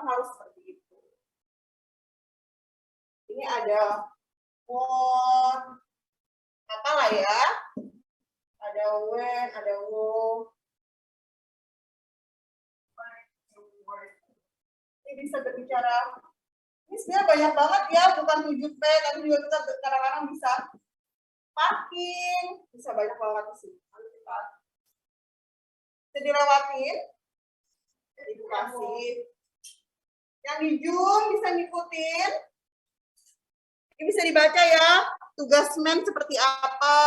harus seperti itu. Ini ada what, apalah ya, ada when, ada wo. Ini bisa berbicara. Ini sebenarnya banyak banget ya, bukan 7P, tapi juga kita kadang-kadang bisa parking, bisa banyak banget di sini. Kita bisa dilewatin, edukasi. Yang di Zoom bisa ngikutin. Ini bisa dibaca ya, tugas men seperti apa.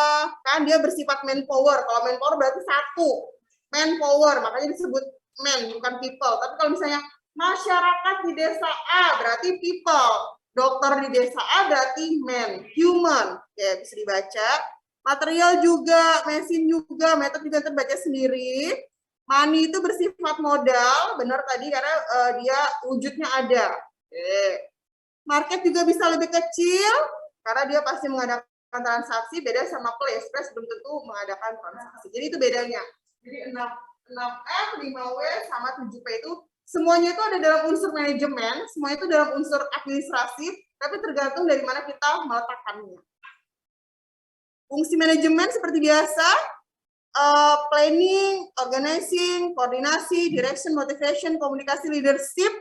Kan dia bersifat manpower. Kalau manpower berarti satu. Manpower, makanya disebut men, bukan people. Tapi kalau misalnya masyarakat di desa A berarti people. Dokter di desa A berarti men, human. Ya, bisa dibaca. Material juga, mesin juga, metode juga terbaca sendiri. Money itu bersifat modal, benar tadi karena dia wujudnya ada. Oke. Market juga bisa lebih kecil karena dia pasti mengadakan transaksi, beda sama place. Place belum tentu mengadakan transaksi. Jadi itu bedanya. Jadi 6F, 5W sama 7P itu semuanya itu ada dalam unsur manajemen, semuanya itu dalam unsur administrasi, tapi tergantung dari mana kita meletakkannya. Fungsi manajemen seperti biasa, planning, organizing, koordinasi, direction, motivation, komunikasi, leadership,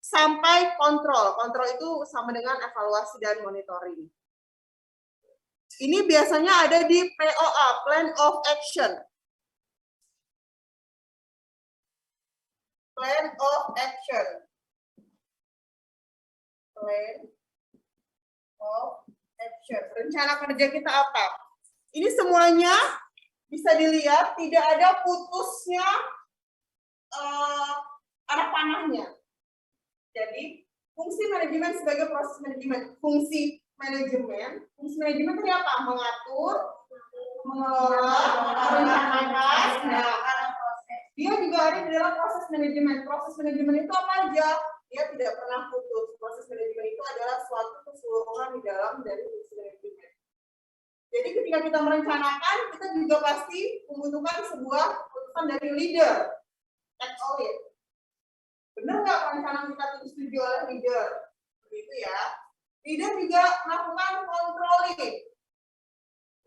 sampai kontrol. Kontrol itu sama dengan evaluasi dan monitoring. Ini biasanya ada di POA, Plan of Action. Plan of Action. Plan of Action. Rencana kerja kita apa? Ini semuanya bisa dilihat, tidak ada putusnya arah panahnya. Jadi, fungsi manajemen sebagai proses manajemen. Fungsi manajemen itu apa? Mengatur, mengelola, merencanakan. Nah, dia juga ada di dalam proses manajemen. Proses manajemen itu apa aja? Dia tidak pernah putus. Proses manajemen itu adalah suatu keseluruhan di dalam dari fungsi manajemen. Jadi ketika kita merencanakan, kita juga pasti membutuhkan sebuah keputusan dari leader. That's all it. Benar nggak rencana kita disetujui oleh leader? Begitu ya. Leader juga melakukan controlling.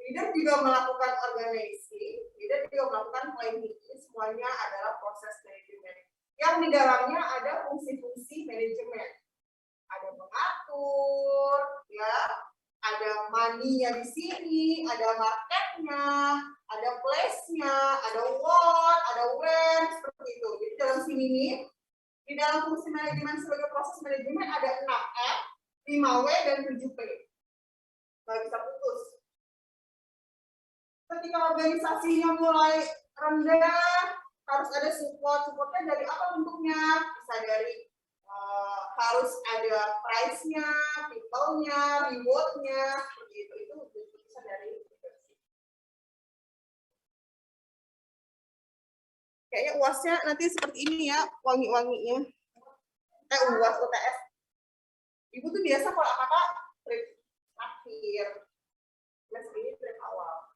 Leader juga melakukan organizing. Leader juga melakukan planning. Ini semuanya adalah proses manajemen. Yang di dalamnya ada fungsi-fungsi manajemen. Ada mengatur, ya. Ada money-nya di sini, ada marketnya, ada place-nya, ada what, ada when, seperti itu. Jadi dalam sini nih, di dalam fungsi manajemen sebagai proses manajemen ada 6F, 5W, dan 7P. Nggak bisa putus. Ketika organisasinya mulai rendah, harus ada support. Supportnya dari apa bentuknya? Bisa dari harus ada price-nya, people-nya, reward-nya, seperti itu. Itu bisa dari kayaknya UASnya nanti seperti ini ya, wangi-wanginya. UAS, UTS. Ibu tuh biasa kalau kakak trip akhir, les ini trip awal.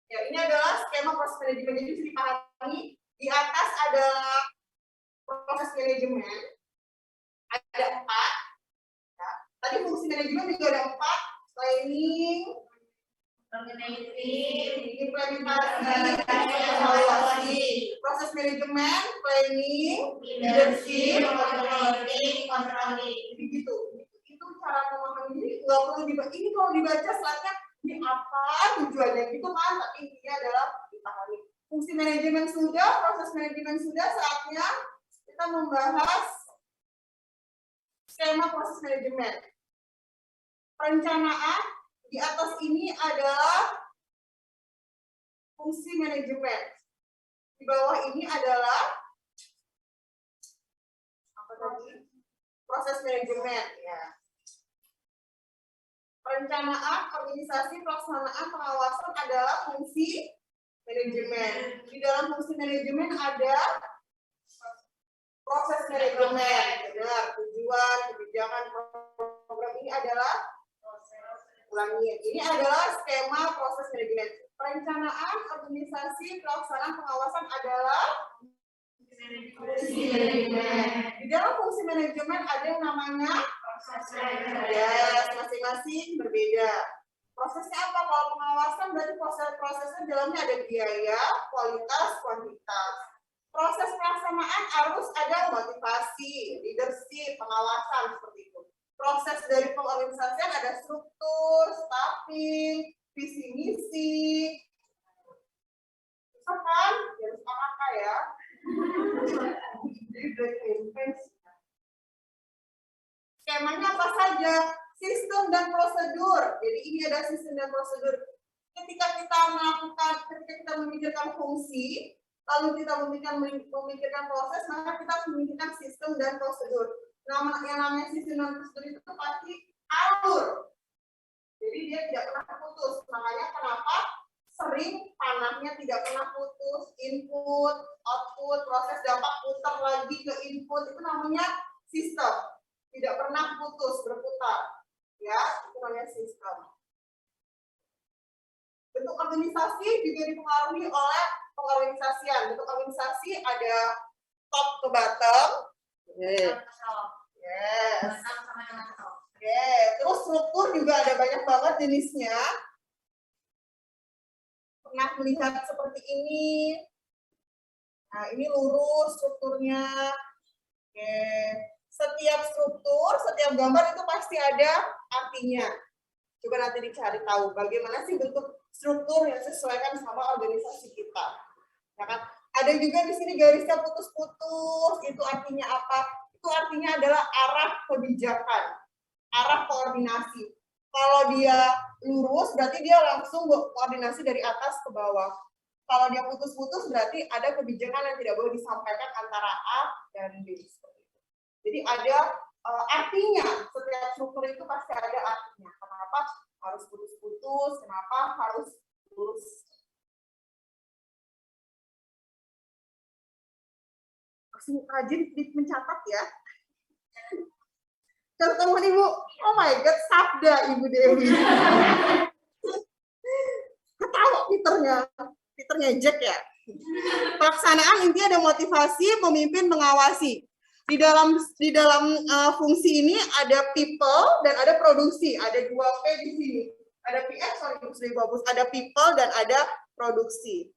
Ya, ini adalah skema proses manajemen. Jadi bisa dipahami, di atas adalah proses manajemen, ada 4. Ya. Tadi fungsi manajemen juga ada 4, planning, implementasi, evaluasi. Proses manajemen, planning, leadership, controlling. Jadi gitu. Itu cara memahami ini. Nggak perlu dibaca. Ini kalau dibaca slide-nya ini apa tujuannya gitu kan? Tapi ini adalah dipahami. Fungsi manajemen sudah, proses manajemen sudah, saatnya kita membahas skema proses manajemen. Perencanaan di atas ini adalah fungsi manajemen. Di bawah ini adalah apa tadi? Proses manajemen. Ya. Perencanaan, organisasi, pelaksanaan, pengawasan adalah fungsi manajemen. Di dalam fungsi manajemen ada proses manajemen. Benar, tujuan, kebijakan, program ini adalah ulangi. Ini adalah skema proses manajemen. Perencanaan, organisasi, pelaksanaan, pengawasan adalah Di dalam fungsi manajemen ada yang namanya masing-masing berbeda. Prosesnya apa? Kalau pengawasan berarti prosesnya dalamnya ada biaya, kualitas, kuantitas. Proses pelaksanaan harus ada motivasi, leadership, pengawasan seperti itu. Proses dari pengorganisasian ada struktur, staffing, visi misi. Bisa kan? Harus apa ya? Skemanya apa saja? Sistem dan prosedur. Jadi ini ada sistem dan prosedur. Ketika kita memikirkan fungsi, lalu kita memikirkan proses, maka kita harus memikirkan sistem dan prosedur. Yang namanya sistem dan prosedur itu pasti alur. Jadi dia tidak pernah putus. Makanya kenapa sering panahnya tidak pernah putus, input, output, proses dapat putar lagi ke input, itu namanya sistem. Tidak pernah putus, berputar. Ya, itu namanya sistem. Bentuk organisasi juga dipengaruhi oleh pengorganisasian. Bentuk organisasi ada top ke bottom. Yes. Terus struktur juga ada banyak banget jenisnya. Pernah melihat seperti ini. Nah, ini lurus strukturnya. Oke. Setiap struktur, setiap gambar itu pasti ada artinya. Coba nanti dicari tahu bagaimana sih bentuk struktur yang sesuaikan sama organisasi kita. Ya kan? Ada juga di sini garisnya putus-putus, itu artinya apa? Itu artinya adalah arah kebijakan, arah koordinasi. Kalau dia lurus, berarti dia langsung koordinasi dari atas ke bawah. Kalau dia putus-putus, berarti ada kebijakan yang tidak boleh disampaikan antara A dan B. Jadi ada artinya, setiap struktur itu pasti ada artinya. Kenapa harus putus-putus, kenapa harus lurus. Masih rajin mencatat ya. Teman-teman Ibu, oh my God, sabda Ibu Dewi. Ketawa Peternya Jack ya. Pelaksanaan intinya ada motivasi, pemimpin, mengawasi. Di dalam fungsi ini ada people dan ada produksi. Ada 2P di sini. Ada ada people dan ada produksi.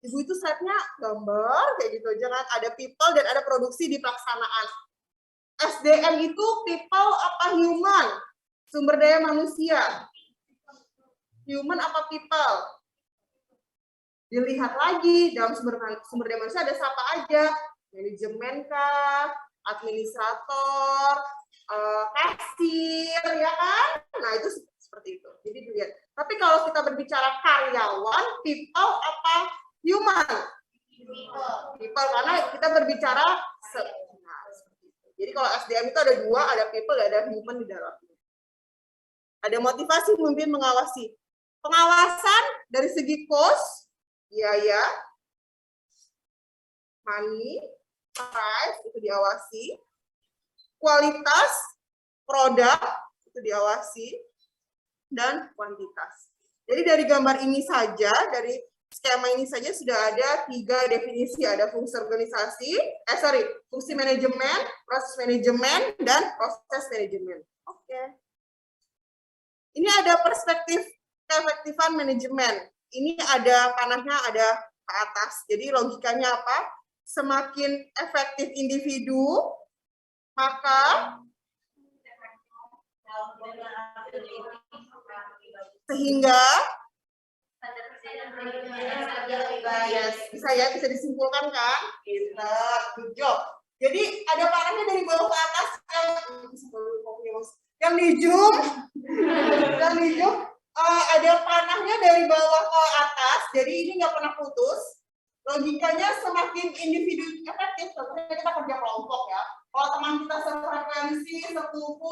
Ibu itu slide-nya gambar kayak gitu. Jangan ada people dan ada produksi di pelaksanaan. SDM itu people apa human? Sumber daya manusia. Human apa people? Dilihat lagi dalam sumber daya manusia ada siapa aja, manajemen kah, administrator, kasir, ya kan? Nah itu seperti itu. Jadi dilihat. Tapi kalau kita berbicara karyawan, people apa human? People karena kita berbicara jadi kalau SDM itu ada 2, ada people, ada human di dalamnya. Ada motivasi, pemimpin, mengawasi. Pengawasan dari segi cost, biaya, money, price itu diawasi, kualitas produk itu diawasi, dan kuantitas. Jadi dari gambar ini saja, dari skema ini saja sudah ada 3 definisi, ada fungsi organisasi, fungsi manajemen, proses manajemen, dan proses manajemen. Oke. Ini ada perspektif keefektifan manajemen. Ini ada panahnya ada ke atas. Jadi logikanya apa? Semakin efektif individu, maka sehingga bisa disimpulkan kan? Good job. Jadi ada panahnya dari bawah ke atas yang di zoom, ada panahnya dari bawah ke atas, jadi ini nggak pernah putus. Logikanya semakin individu efektif, contohnya kita kerja kelompok ya. Kalau teman kita sefrekuensi, sepupu,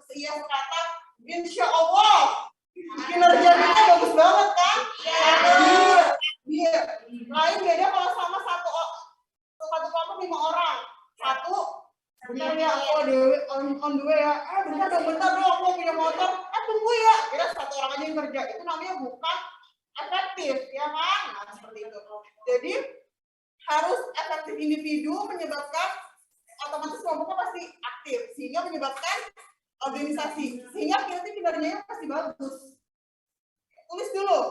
seia sekata, insya Allah kinerjanya bagus banget kan? Iya. Lain beda kalau sama satu kelompok 5 orang. Satu bentar ya, on the way ya. Bentar dong, aku punya motor. Tunggu ya. Kira 1 orang aja yang kerja. Itu namanya bukan efektif, ya kan? Nah, seperti itu. Jadi harus efektif individu menyebabkan otomatis kelompoknya pasti aktif sehingga menyebabkan organisasi sehingga kinerjanya pasti bagus. Tulis dulu.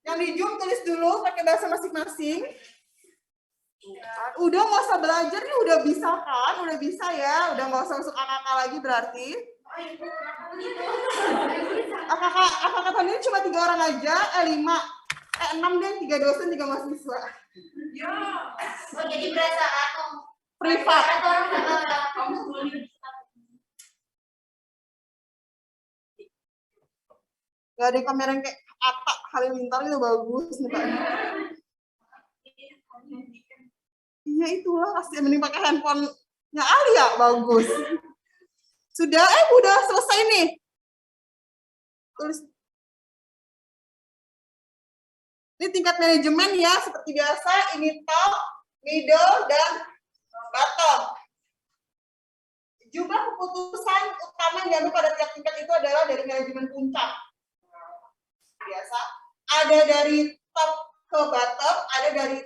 Yang di Zoom tulis dulu pakai bahasa masing-masing. Udah nggak usah belajar nih, udah bisa kan? Udah bisa ya, udah nggak usah masuk AKK lagi berarti. AKK tahun ini cuma 3 orang aja, 6 deh, 3 dosen, 3 mahasiswa. Ya. Oh, jadi berasa privat. Gak ada kamera yang kayak Atta Halilintar itu bagus mukanya. Iya itulah pasti mending pakai handphonenya Alia bagus. Sudah udah selesai nih. Tulis. Ini tingkat manajemen ya seperti biasa ini top, middle dan bottom. Jumlah keputusan utama yang diambil pada tiap tingkat itu adalah dari manajemen puncak. Biasa ada dari top ke bottom, ada dari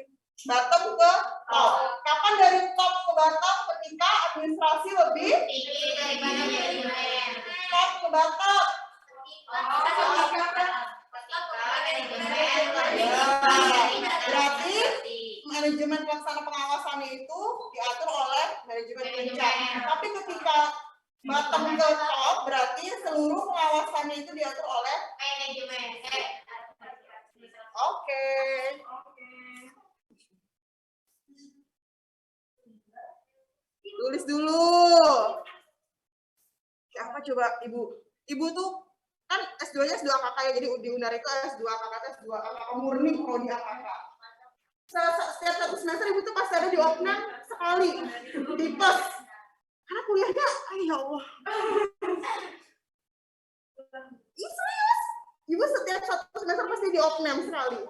bottom ke top. Kapan dari top ke bottom? Ketika administrasi lebih tinggi daripada manajemen. Top ke bottom. Berarti manajemen pelaksana pengawasannya itu diatur oleh manajemen puncak. Tapi ketika bottom ke top berarti seluruh pengawasannya itu diatur oleh Manajemen. Oke. Tulis dulu. Apa coba Ibu? Ibu tuh kan S2-nya S2 AKK ya, jadi di UNAR itu S2 AKK, S2 AKK murni prodi AKK. Setiap 1 semester Ibu tuh pasti ada di OPNAM sekali, tipes. Karena kuliahnya, ya Allah. Ih, serius? Ibu setiap 1 semester pasti di OPNAM sekali.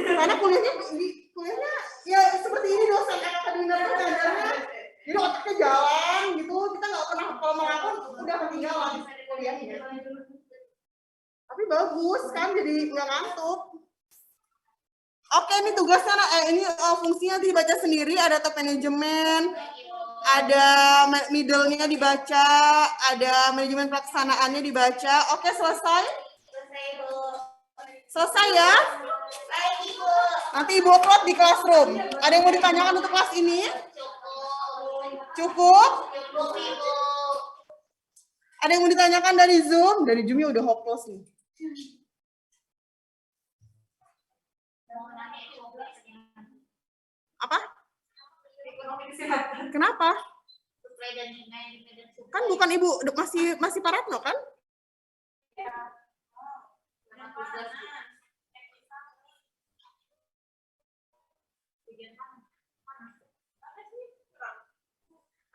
Karena kuliahnya ya seperti ini dosen AKK di UNAR tuh ngajarnya. Jadi otaknya jalan gitu, kita nggak pernah kalau melakon udah ketinggalan kuliahnya. Tapi bagus kan, jadi nggak ngantuk. Oke, ini tugasnya, ini fungsinya dibaca sendiri, ada top manajemen, ada middle-nya dibaca, ada manajemen pelaksanaannya dibaca. Oke, selesai? Selesai ya? Nanti Ibu upload di Classroom. Ada yang mau ditanyakan untuk kelas ini? Cukup? Ada yang mau ditanyakan dari Zoom? Dari Zoom-nya udah hopeless nih. Apa? Kenapa? Kan bukan Ibu masih Pak Ratno kan?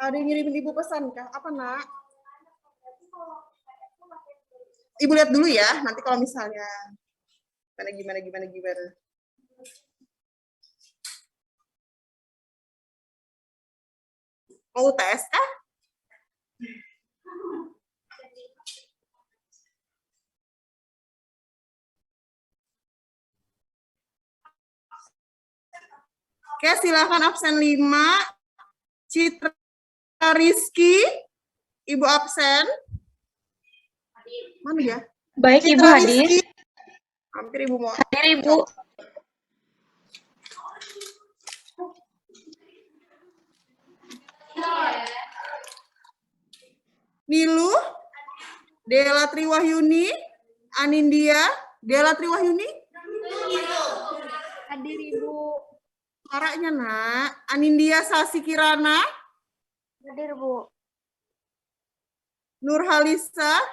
Ada yang ngirimin Ibu pesan kah? Apa nak? Ibu lihat dulu ya, nanti kalau misalnya gimana. Mau tes kah? Oke, silakan absen 5. Citra Rizky, Ibu absen. Mana ya? Baik, Ibu hadir. Hampir Ibu mau. Hadir, Ibu. Nilu, Dela Triwahyuni, Anindya, Dela Triwahyuni. Hadir, Ibu. Suaranya nak. Anindya Sasi Kirana. Hadir, Bu. Nurhalisa.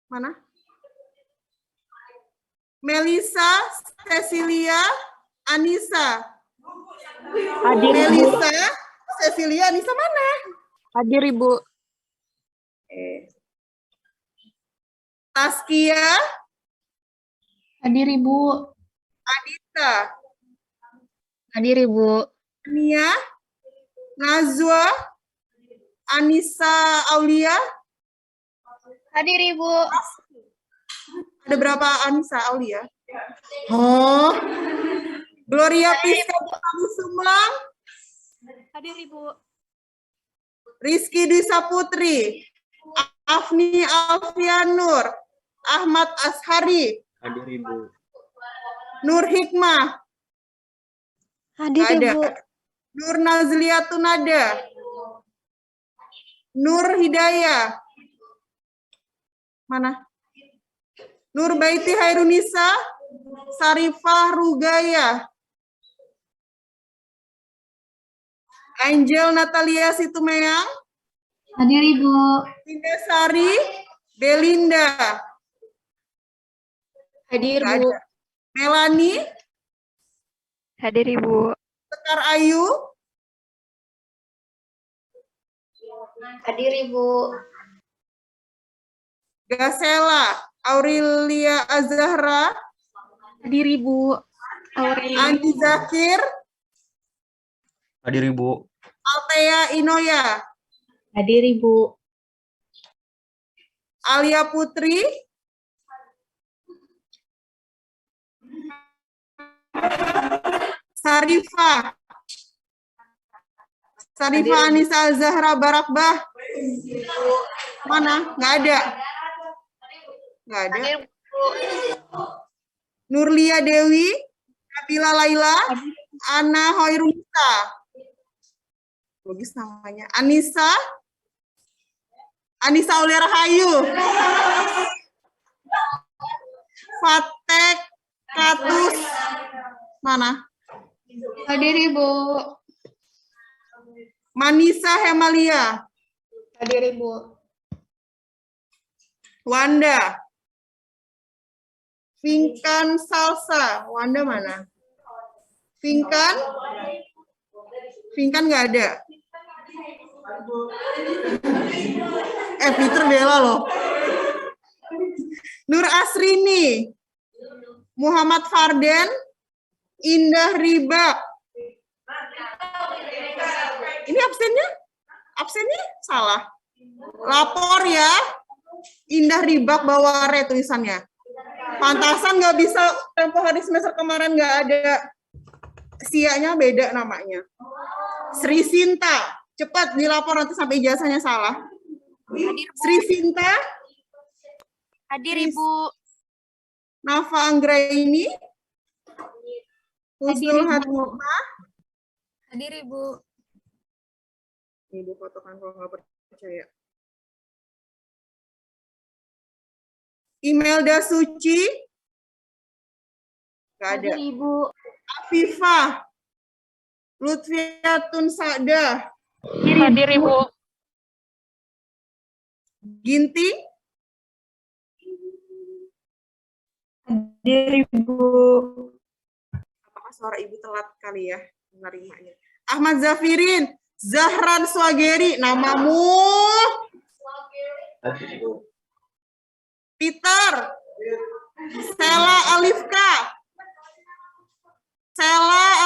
Mana? Melisa, Cecilia, Anissa. Hadir, Ibu. Melisa, Cecilia, Anissa mana? Hadir, Ibu. Taskia. Hadir, Ibu. Adita. Hadir, Ibu. Nia. Nazwa. Anissa Aulia. Hadir, Ibu. Ada berapa Anissa Aulia? Oh, Gloria Piska Putri Sumang, Hadir Ibu. Rizky Dwi Saputri, Afni Alfianur, Ahmad Ashari, Hadir Ibu. Nur Hikmah, Hadir nggak ada. Ibu. Nur Nazliatun Nada, Nur Hidayah, mana? Nur Baiti Hairunisa, Sarifah Rugaya, Angel Natalia Situmeang, Hadir Ibu. Linda Sari, Belinda, Hadir nggak Bu. ada. Melani, Hadir Ibu. Sekar Ayu, Hadir Ibu. Gasela, Aurelia Azahra, Hadir Ibu. Aurelia. Andi Zakir, Hadir Ibu. Altea Inoya, Hadir Ibu. Alia Putri, Sarifah Anissa Zahra Barakbah, mana? Nggak ada. Nggak ada. Nurlia Dewi, Nabila Laila, Ana Hoirunisa, logis namanya. Anissa Aulia Rahayu, Fatek Katus, mana? Hadir Ibu. Manisa Hemalia, Hadir Ibu. Wanda, Finkan Salsa, Wanda mana? Finkan nggak ada. Peter Bella loh. Nur Asrini, Muhammad Farden, Indah Ribak. Ini absennya salah. Lapor ya. Indah Ribak bawa re tulisannya. Pantasan nggak bisa tempo hari semester kemarin nggak ada. Sianya beda namanya. Sri Sinta, cepat dilapor nanti sampai ijazahnya salah. Sri Sinta, Hadir Ibu. Nafa Anggraini, Husnul Hadir, Ibu. Hatmah. Hadir Ibu. Ibu fotokan kalau nggak percaya. Imelda Suci, nggak ada. Hadir Ibu. Afifah, Lutfiatun Sada, Hadir Ibu. Ginting, Hadir Ibu. apakah suara ibu telat kali ya menerimanya? Ahmad Zafirin, Zahran Swageri, namamu. Hadir Ibu. Peter, Sela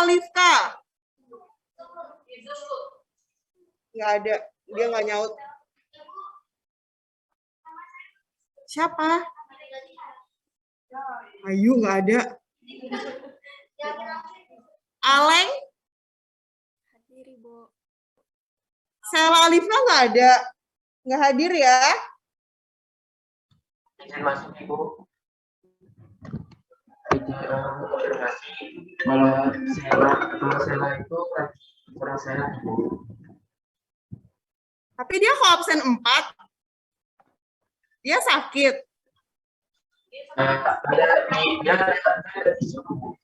Alifka, nggak ada, dia nggak nyaut. Siapa? Ayu nggak ada. Aleng, Hadir Ibu. Sela Alifka nggak ada, nggak hadir ya. Izin masuk Ibu. Konfirmasi. Kalau Sela itu kurang sehat Ibu. Tapi dia kok absen 4? Dia sakit. Dia ada di suhu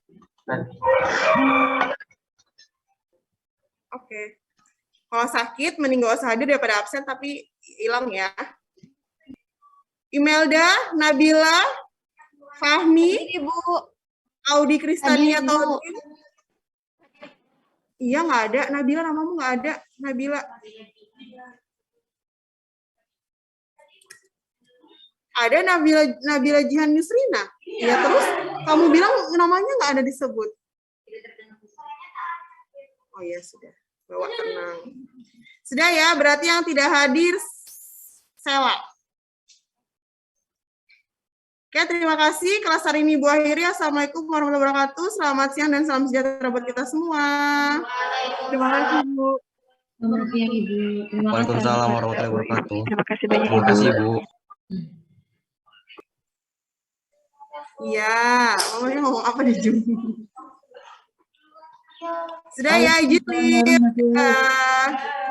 nanti. Oke. Kalau sakit, mending nggak usah hadir daripada absen, tapi hilang ya. Imelda, Nabila, Fahmi, Ibu. Audi Kristania Hadir, Ibu. Taufik. Iya nggak ada, Nabila namamu nggak ada, Nabila. Ada Nabila Jihan Yusrina. Ya terus kamu bilang namanya nggak ada disebut. Oh ya sudah, bawa tenang. Sudah ya, berarti yang tidak hadir Sela. Oke, terima kasih. Kelas hari ini Bu akhiri. Assalamualaikum warahmatullahi wabarakatuh. Selamat siang dan salam sejahtera buat kita semua. Terima kasih, Bu. Selamat siang Ibu. Terima kasih. Waalaikumsalam warahmatullahi wabarakatuh. Terima kasih banyak, Terima kasih, Bu. Iya, mamanya ngomong apa di Zoom? Sudah ya, izin. Waalaikumsalam warahmatullahi wabarakatuh. Ya.